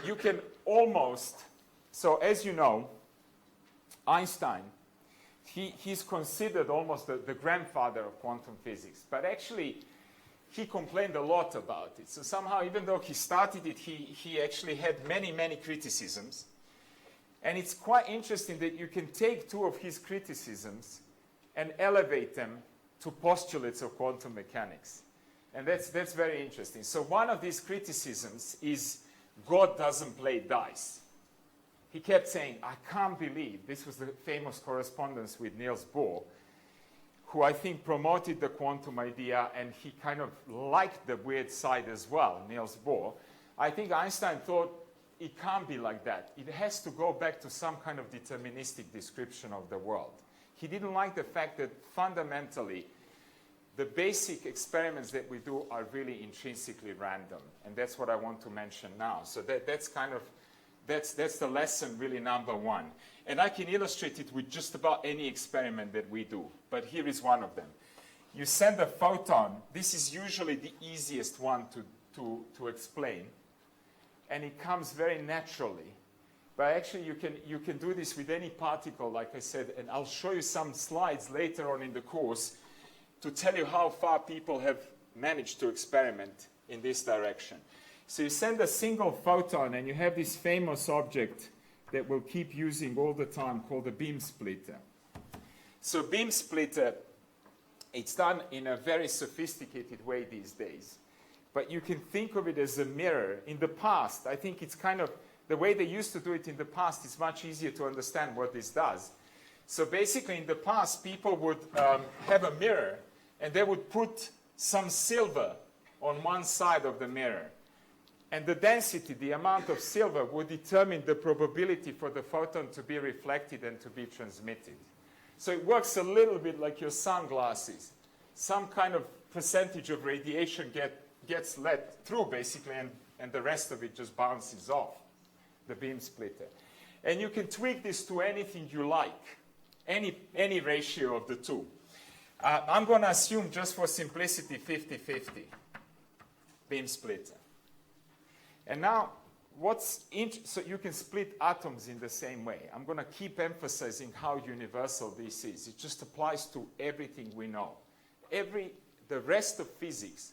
you can almost, so as you know, Einstein, he's considered almost the grandfather of quantum physics, but actually he complained a lot about it. So somehow, even though he started it, he actually had many, many criticisms. And it's quite interesting that you can take two of his criticisms and elevate them to postulates of quantum mechanics. And that's very interesting. So one of these criticisms is God doesn't play dice. He kept saying, I can't believe, this was the famous correspondence with Niels Bohr, who I think promoted the quantum idea, and he kind of liked the weird side as well, Niels Bohr. I think Einstein thought it can't be like that. It has to go back to some kind of deterministic description of the world. He didn't like the fact that fundamentally the basic experiments that we do are really intrinsically random. And that's what I want to mention now. So that's kind of, that's the lesson really number one. And I can illustrate it with just about any experiment that we do. But here is one of them. You send a photon. This is usually the easiest one to explain. And it comes very naturally. But actually, you can do this with any particle, like I said, and I'll show you some slides later on in the course to tell you how far people have managed to experiment in this direction. So you send a single photon, and you have this famous object that we'll keep using all the time called a beam splitter. So beam splitter, it's done in a very sophisticated way these days. But you can think of it as a mirror. In the past, I think it's kind of, the way they used to do it in the past, it's much easier to understand what this does. So basically, in the past, people would have a mirror, and they would put some silver on one side of the mirror. And the density, the amount of silver, would determine the probability for the photon to be reflected and to be transmitted. So it works a little bit like your sunglasses. Some kind of percentage of radiation gets let through, basically, and the rest of it just bounces off the beam splitter. And you can tweak this to anything you like, any ratio of the two. I'm going to assume, just for simplicity, 50-50 beam splitter. And now, so you can split atoms in the same way. I'm going to keep emphasizing how universal this is. It just applies to everything we know. The rest of physics,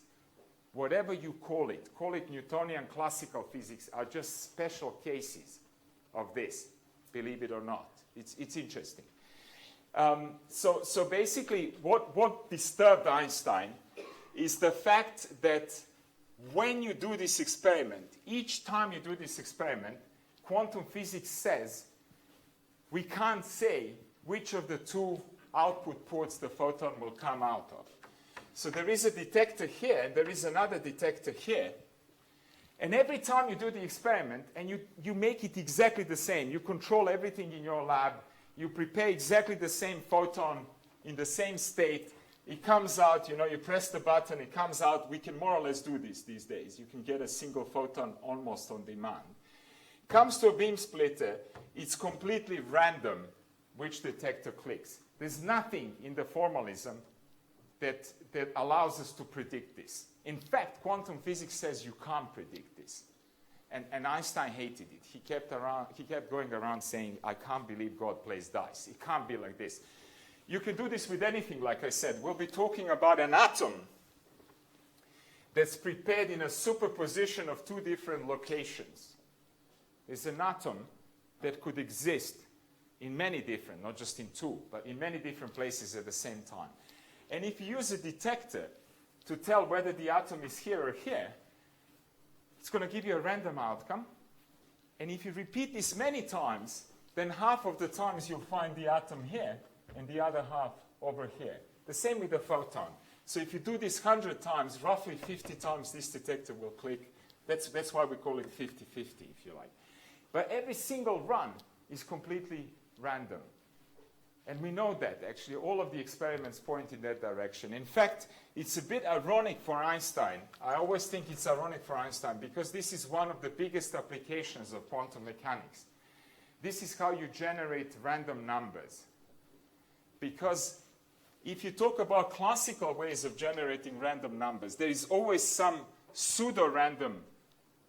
whatever you call it Newtonian classical physics, are just special cases of this, believe it or not. It's interesting. So basically, what disturbed Einstein is the fact that when you do this experiment, each time you do this experiment, quantum physics says we can't say which of the two output ports the photon will come out of. So there is a detector here, and there is another detector here. And every time you do the experiment, and you make it exactly the same, you control everything in your lab, you prepare exactly the same photon in the same state, it comes out, you press the button, it comes out. We can more or less do this these days. You can get a single photon almost on demand. Comes to a beam splitter, it's completely random which detector clicks. There's nothing in the formalism that allows us to predict this. In fact, quantum physics says you can't predict this. And Einstein hated it. He kept going around saying, I can't believe God plays dice. It can't be like this. You can do this with anything, like I said. We'll be talking about an atom that's prepared in a superposition of two different locations. There's an atom that could exist in many different, not just in two, but in many different places at the same time. And if you use a detector to tell whether the atom is here or here, it's going to give you a random outcome. And if you repeat this many times, then half of the times you'll find the atom here, and the other half over here. The same with the photon. So if you do this 100 times, roughly 50 times this detector will click. That's why we call it 50-50, if you like. But every single run is completely random. And we know that, actually. All of the experiments point in that direction. In fact, it's a bit ironic for Einstein. I always think it's ironic for Einstein because this is one of the biggest applications of quantum mechanics. This is how you generate random numbers. Because if you talk about classical ways of generating random numbers, there is always some pseudo-random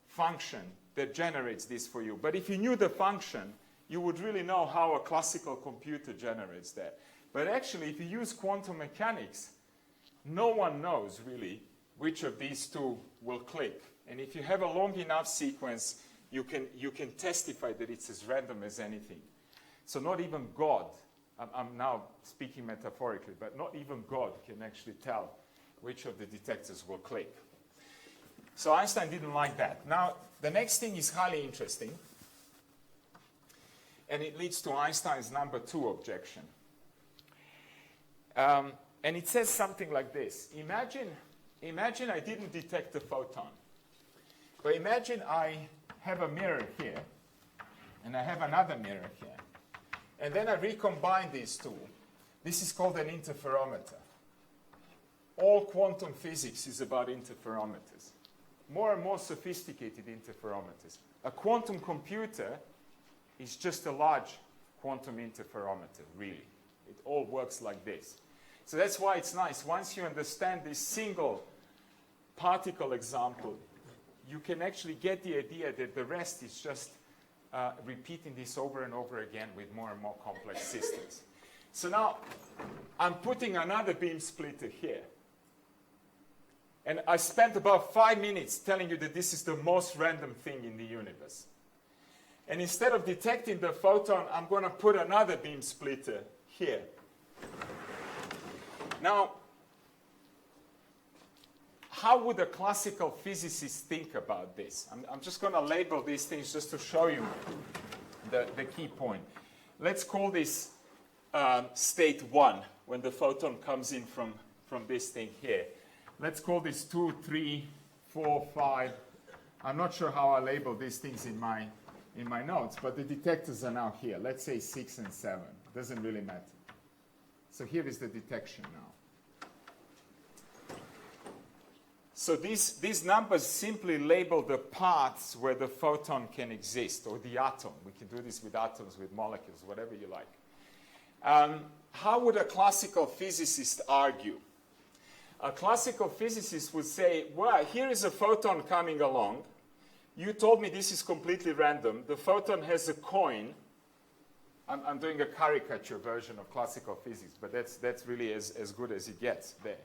function that generates this for you. But if you knew the function, you would really know how a classical computer generates that. But actually, if you use quantum mechanics, no one knows really which of these two will click. And if you have a long enough sequence, you can testify that it's as random as anything. So not even God, I'm now speaking metaphorically, but not even God can actually tell which of the detectors will click. So Einstein didn't like that. Now, the next thing is highly interesting, and it leads to Einstein's number 2 objection. And it says something like this. Imagine I didn't detect the photon. But imagine I have a mirror here, and I have another mirror here. And then I recombine these two. This is called an interferometer. All quantum physics is about interferometers. More and more sophisticated interferometers. A quantum computer is just a large quantum interferometer, really. It all works like this. So that's why it's nice. Once you understand this single particle example, you can actually get the idea that the rest is just repeating this over and over again with more and more complex systems. So now I'm putting another beam splitter here. And I spent about 5 minutes telling you that this is the most random thing in the universe. And instead of detecting the photon, I'm going to put another beam splitter here. Now, how would a classical physicist think about this? I'm just going to label these things just to show you the key point. Let's call this state 1, when the photon comes in from this thing here. Let's call this 2, 3, 4, 5. I'm not sure how I label these things in my notes, but the detectors are now here. Let's say 6 and 7. Doesn't really matter. So here is the detection now. So these numbers simply label the paths where the photon can exist, or the atom. We can do this with atoms, with molecules, whatever you like. How would a classical physicist argue? A classical physicist would say, well, here is a photon coming along. You told me this is completely random. The photon has a coin. I'm doing a caricature version of classical physics, but that's really as good as it gets there.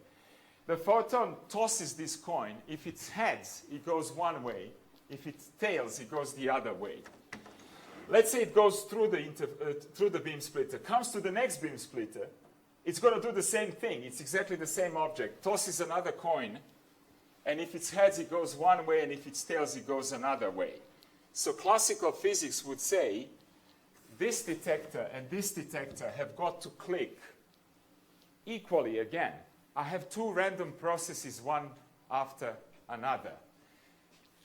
The photon tosses this coin. If it's heads, it goes one way. If it's tails, it goes the other way. Let's say it goes through the beam splitter, comes to the next beam splitter. It's going to do the same thing. It's exactly the same object. Tosses another coin, and if it's heads, it goes one way, and if it's tails, it goes another way. So classical physics would say, this detector and this detector have got to click equally again. I have two random processes, one after another.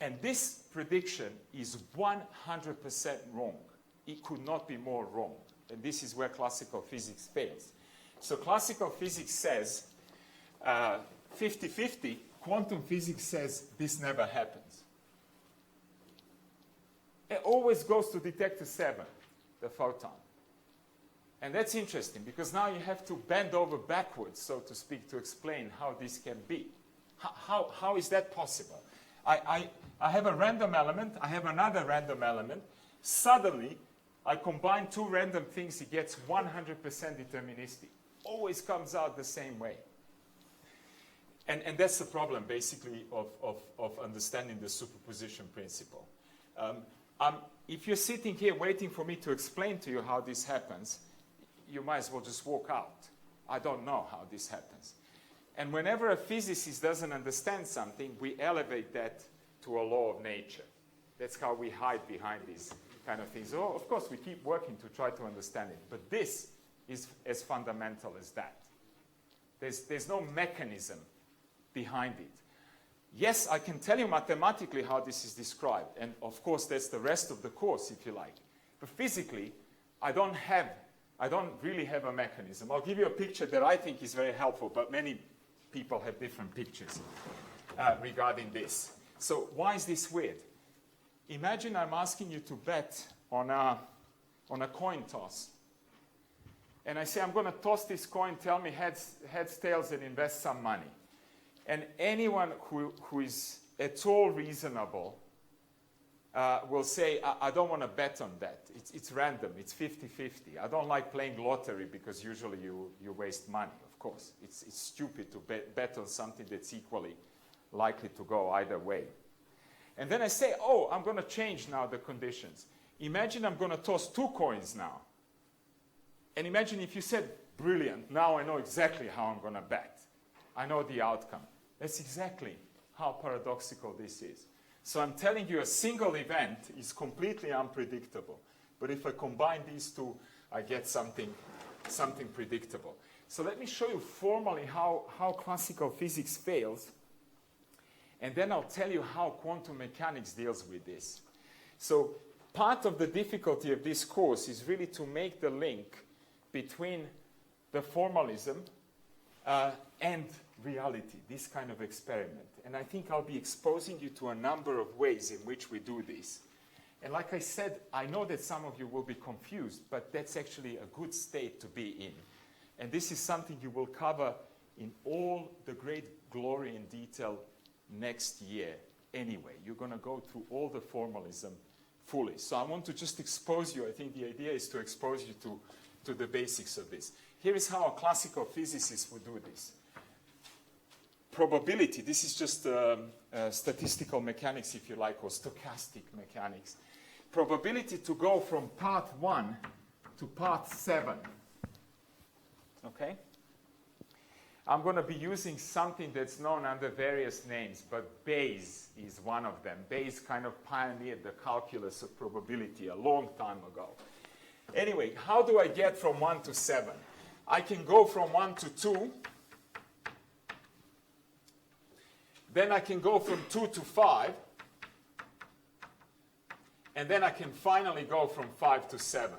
And this prediction is 100% wrong. It could not be more wrong. And this is where classical physics fails. So classical physics says 50-50. Quantum physics says this never happens. It always goes to detector 7, the photon. And that's interesting, because now you have to bend over backwards, so to speak, to explain how this can be. How is that possible? I have a random element, I have another random element. Suddenly, I combine two random things, it gets 100% deterministic. Always comes out the same way. And that's the problem, basically, of understanding the superposition principle. If you're sitting here waiting for me to explain to you how this happens, you might as well just walk out. I don't know how this happens. And whenever a physicist doesn't understand something, we elevate that to a law of nature. That's how we hide behind these kind of things. Oh, of course, we keep working to try to understand it. But this is as fundamental as that. There's no mechanism behind it. Yes, I can tell you mathematically how this is described. And of course, that's the rest of the course, if you like. But physically, I don't really have a mechanism. I'll give you a picture that I think is very helpful, but many people have different pictures regarding this. So why is this weird? Imagine I'm asking you to bet on a coin toss. And I say, I'm going to toss this coin, tell me heads, tails, and invest some money. And anyone who is at all reasonable will say, I don't want to bet on that. It's random. It's 50-50. I don't like playing lottery because usually you waste money, of course. It's stupid to bet on something that's equally likely to go either way. And then I say, oh, I'm going to change now the conditions. Imagine I'm going to toss 2 coins now. And imagine if you said, brilliant, now I know exactly how I'm going to bet. I know the outcome. That's exactly how paradoxical this is. So I'm telling you a single event is completely unpredictable. But if I combine these two, I get something predictable. So let me show you formally how classical physics fails. And then I'll tell you how quantum mechanics deals with this. So part of the difficulty of this course is really to make the link between the formalism and reality, this kind of experiment. And I think I'll be exposing you to a number of ways in which we do this. And like I said, I know that some of you will be confused, but that's actually a good state to be in. And this is something you will cover in all the great glory and detail next year anyway. You're going to go through all the formalism fully. So I want to just expose you. I think the idea is to expose you to the basics of this. Here is how a classical physicist would do this. Probability, this is just statistical mechanics, if you like, or stochastic mechanics. Probability to go from part 1 to part 7. Okay? I'm going to be using something that's known under various names, but Bayes is one of them. Bayes kind of pioneered the calculus of probability a long time ago. Anyway, how do I get from 1 to 7? I can go from 1 to 2. Then I can go from 2 to 5. And then I can finally go from 5 to 7.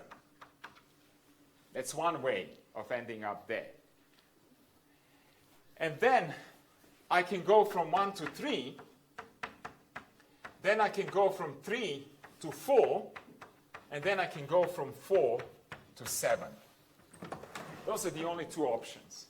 That's one way of ending up there. And then I can go from 1 to 3. Then I can go from 3 to 4. And then I can go from 4 to 7. Those are the only 2 options.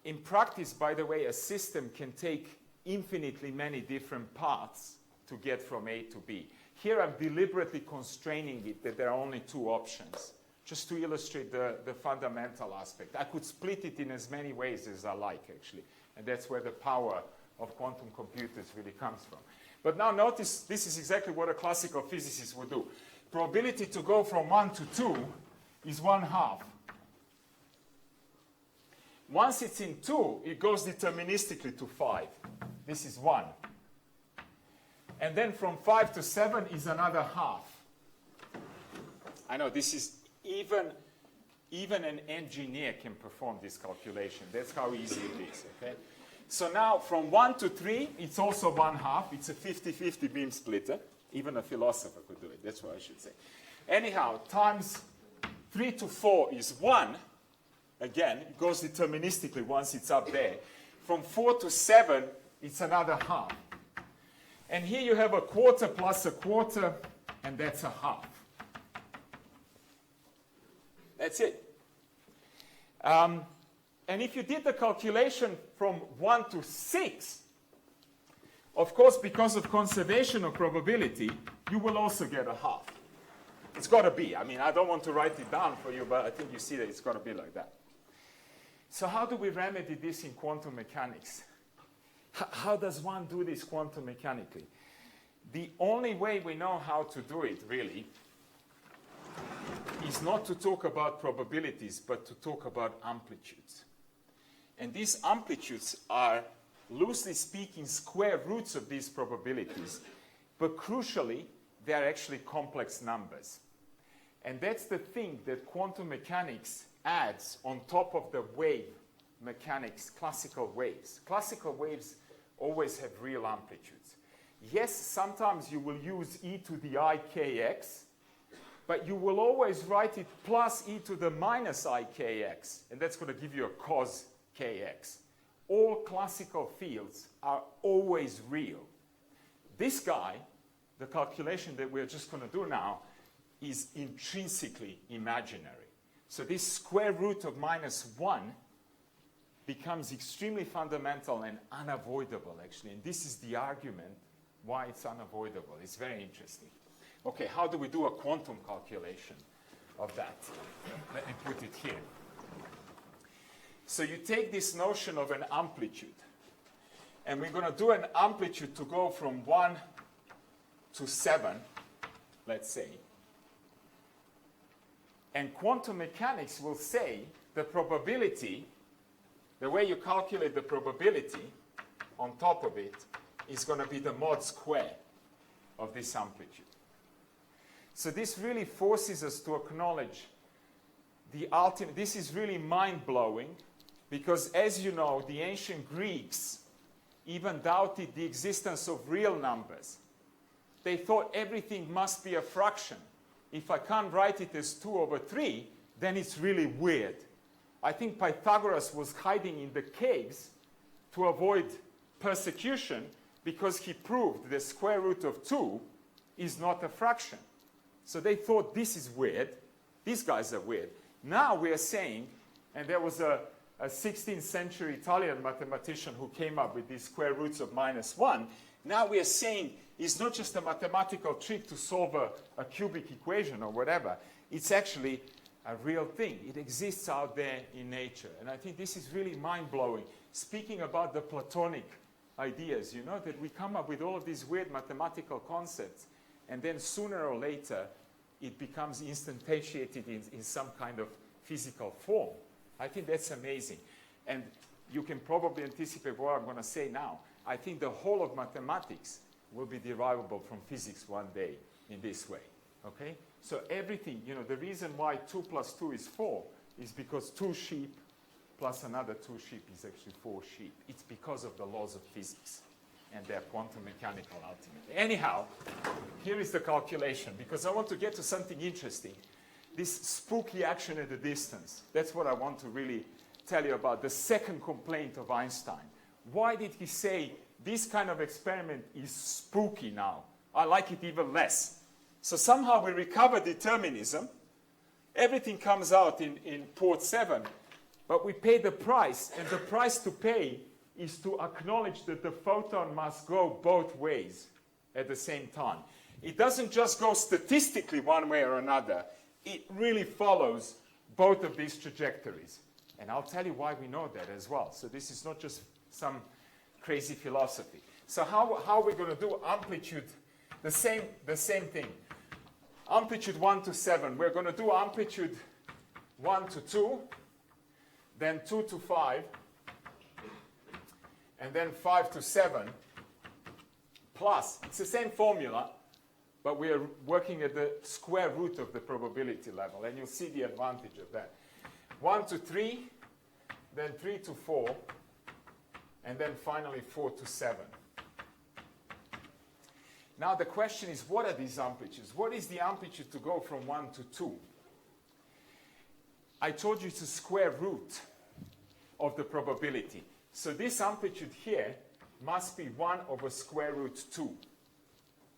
In practice, by the way, a system can take infinitely many different paths to get from A to B. Here I'm deliberately constraining it that there are only 2 options, just to illustrate the fundamental aspect. I could split it in as many ways as I like, actually. And that's where the power of quantum computers really comes from. But now notice, this is exactly what a classical physicist would do. Probability to go from 1 to 2 is 1/2. Once it's in 2, it goes deterministically to 5. This is 1. And then from 5 to 7 is another half. I know this is even an engineer can perform this calculation. That's how easy it is. Okay? So now from 1 to 3, it's also 1/2. It's a 50-50 beam splitter. Even a philosopher could do it. That's what I should say. Anyhow, times 3 to 4 is 1. Again, it goes deterministically once it's up there. From 4 to 7, it's another half. And here you have a quarter plus a quarter, and that's a half. That's it. And if you did the calculation from 1 to 6, of course, because of conservation of probability, you will also get a half. It's got to be. I mean, I don't want to write it down for you, but I think you see that it's got to be like that. So how do we remedy this in quantum mechanics? How does one do this quantum mechanically? The only way we know how to do it, really, is not to talk about probabilities, but to talk about amplitudes. And these amplitudes are, loosely speaking, square roots of these probabilities. But crucially, they are actually complex numbers. And that's the thing that quantum mechanics adds on top of the wave mechanics, classical waves. Classical waves always have real amplitudes. Yes, sometimes you will use e to the I kx, but you will always write it plus e to the minus I kx, and that's going to give you a cos kx. All classical fields are always real. This guy, the calculation that we're just going to do now, is intrinsically imaginary. So this square root of -1 becomes extremely fundamental and unavoidable, actually. And this is the argument why it's unavoidable. It's very interesting. Okay, how do we do a quantum calculation of that? Let me put it here. So you take this notion of an amplitude, and we're going to do an amplitude to go from 1 to 7, let's say. And quantum mechanics will say the probability, the way you calculate the probability on top of it is going to be the mod square of this amplitude. So this really forces us to acknowledge the ultimate. This is really mind-blowing because, as you know, the ancient Greeks even doubted the existence of real numbers. They thought everything must be a fraction. If I can't write it as 2 over 3, then it's really weird. I think Pythagoras was hiding in the caves to avoid persecution because he proved the square root of 2 is not a fraction. So they thought this is weird. These guys are weird. Now we are saying, and there was a 16th century Italian mathematician who came up with these square roots of -1. Now we are saying it's not just a mathematical trick to solve a cubic equation or whatever. It's actually a real thing. It exists out there in nature. And I think this is really mind-blowing. Speaking about the Platonic ideas, you know, that we come up with all of these weird mathematical concepts, and then sooner or later it becomes instantiated in some kind of physical form. I think that's amazing. And you can probably anticipate what I'm going to say now. I think the whole of mathematics will be derivable from physics one day in this way. Okay? So everything, you know, the reason why 2 plus 2 is 4 is because 2 sheep plus another 2 sheep is actually 4 sheep. It's because of the laws of physics, and they're quantum mechanical ultimately. Anyhow, here is the calculation, because I want to get to something interesting. This spooky action at a distance. That's what I want to really tell you about. The second complaint of Einstein. Why did he say this kind of experiment is spooky now? I like it even less. So somehow we recover determinism. Everything comes out in port 7. But we pay the price. And the price to pay is to acknowledge that the photon must go both ways at the same time. It doesn't just go statistically one way or another. It really follows both of these trajectories. And I'll tell you why we know that as well. So this is not just some crazy philosophy. So how are we going to do amplitude? The same thing. Amplitude 1 to 7. We're going to do amplitude 1 to 2, then 2 to 5, and then 5 to 7, plus. It's the same formula, but we are working at the square root of the probability level, and you'll see the advantage of that. 1 to 3, then 3 to 4, and then finally 4 to 7. Now the question is, what are these amplitudes? What is the amplitude to go from 1 to 2? I told you it's a square root of the probability. So this amplitude here must be 1 over square root 2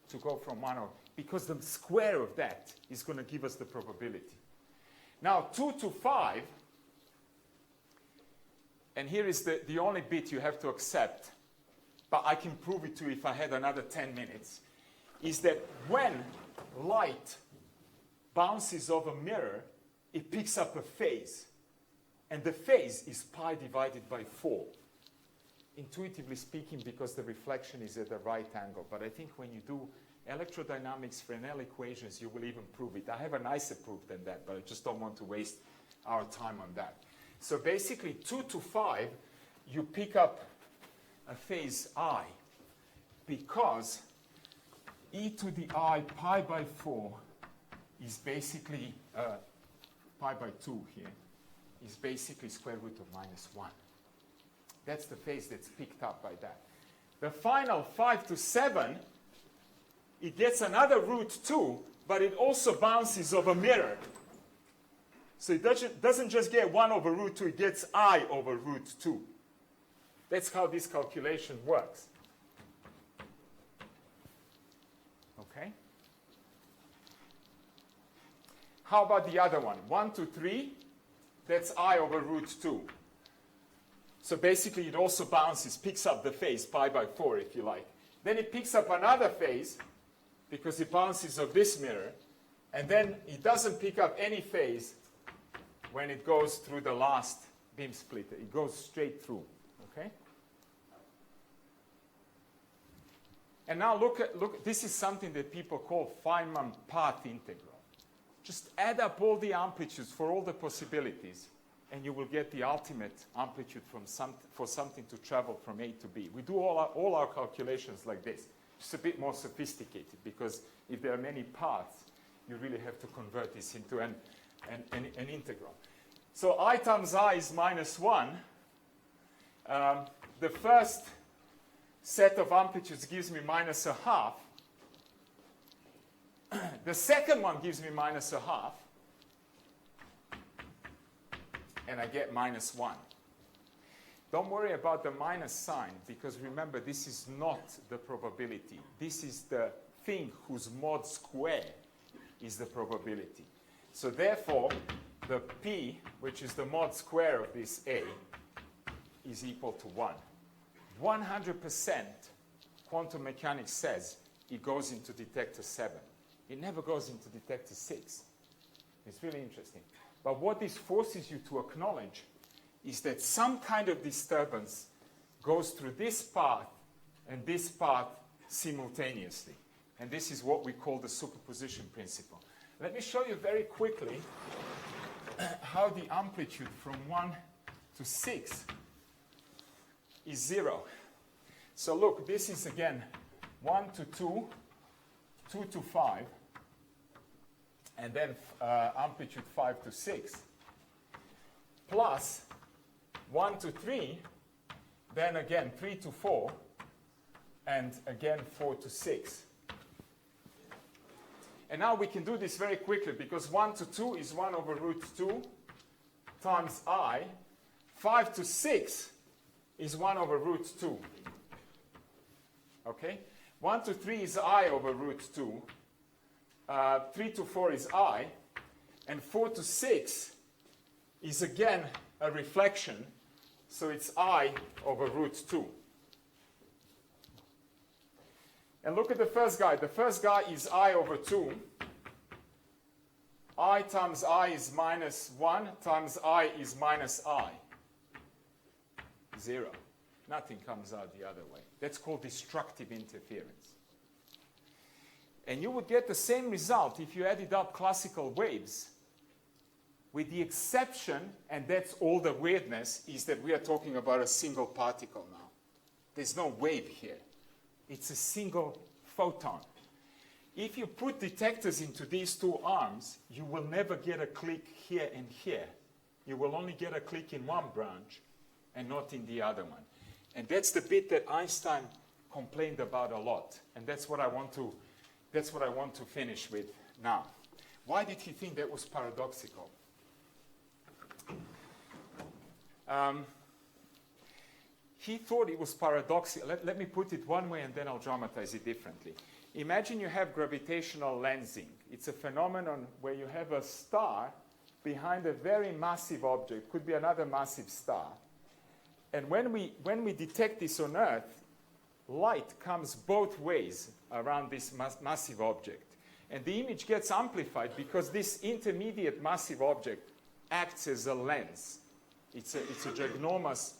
to go from 1 over, because the square of that is going to give us the probability. Now 2 to 5, and here is the only bit you have to accept, but I can prove it to you if I had another 10 minutes, is that when light bounces off a mirror, it picks up a phase. And the phase is pi divided by 4. Intuitively speaking, because the reflection is at the right angle. But I think when you do electrodynamics Fresnel equations, you will even prove it. I have a nicer proof than that, but I just don't want to waste our time on that. So basically, 2 to 5, you pick up a phase I, because e to the I pi by 4 is basically, pi by 2 here, is basically square root of -1. That's the phase that's picked up by that. The final 5 to 7, it gets another root 2, but it also bounces off a mirror. So it doesn't just get 1 over root 2, it gets I over root 2. That's how this calculation works. Okay? How about the other one? 1 to 3, that's I over root 2. So basically it also bounces, picks up the phase, pi by 4 if you like. Then it picks up another phase because it bounces off this mirror. And then it doesn't pick up any phase when it goes through the last beam splitter. It goes straight through. Okay? And now look, this is something that people call Feynman path integral. Just add up all the amplitudes for all the possibilities, and you will get the ultimate amplitude for something to travel from A to B. We do all our calculations like this. Just a bit more sophisticated, because if there are many paths, you really have to convert this into an integral. So I times I is -1. The first set of amplitudes gives me -1/2. The second one gives me -1/2. And I get -1. Don't worry about the minus sign, because remember, this is not the probability. This is the thing whose mod square is the probability. So therefore, the P, which is the mod square of this A, is equal to 1. 100% quantum mechanics says it goes into detector 7. It never goes into detector 6. It's really interesting. But what this forces you to acknowledge is that some kind of disturbance goes through this path and this path simultaneously. And this is what we call the superposition principle. Let me show you very quickly how the amplitude from 1 to 6 is 0. So look, this is again 1 to 2, 2 to 5, and then amplitude 5 to 6, plus 1 to 3, then again 3 to 4, and again 4 to 6. And now we can do this very quickly, because 1 to 2 is 1 over root 2 times I. 5 to 6 is 1 over root 2. Okay? 1 to 3 is I over root 2. 3 to 4 is I. And 4 to 6 is again a reflection. So it's I over root 2. And look at the first guy. The first guy is I over 2. I times I is -1 times I is minus I. 0. Nothing comes out the other way. That's called destructive interference. And you would get the same result if you added up classical waves, with the exception, and that's all the weirdness, is that we are talking about a single particle now. There's no wave here. It's a single photon. If you put detectors into these two arms, you will never get a click here and here. You will only get a click in one branch and not in the other one. And that's the bit that Einstein complained about a lot. And that's what I want to finish with now. Why did he think that was paradoxical? He thought it was paradoxical. Let me put it one way and then I'll dramatize it differently. Imagine you have gravitational lensing. It's a phenomenon where you have a star behind a very massive object, could be another massive star. And when we detect this on Earth, light comes both ways around this massive object. And the image gets amplified because this intermediate massive object acts as a lens. It's a ginormous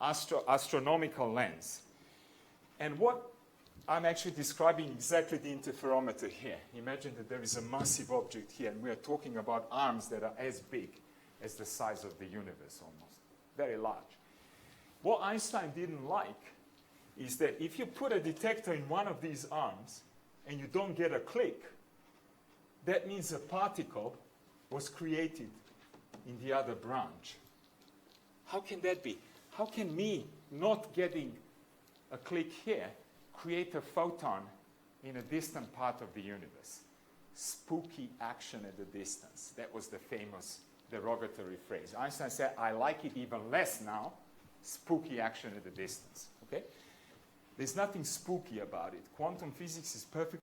astronomical lens. And what I'm actually describing exactly the interferometer here. Imagine that there is a massive object here, and we are talking about arms that are as big as the size of the universe almost, very large. What Einstein didn't like is that if you put a detector in one of these arms and you don't get a click, that means a particle was created in the other branch. How can that be? How can me not getting a click here create a photon in a distant part of the universe? Spooky action at a distance. That was the famous derogatory phrase. Einstein said, I like it even less now. Spooky action at a distance. Okay? There's nothing spooky about it. Quantum physics is perfect.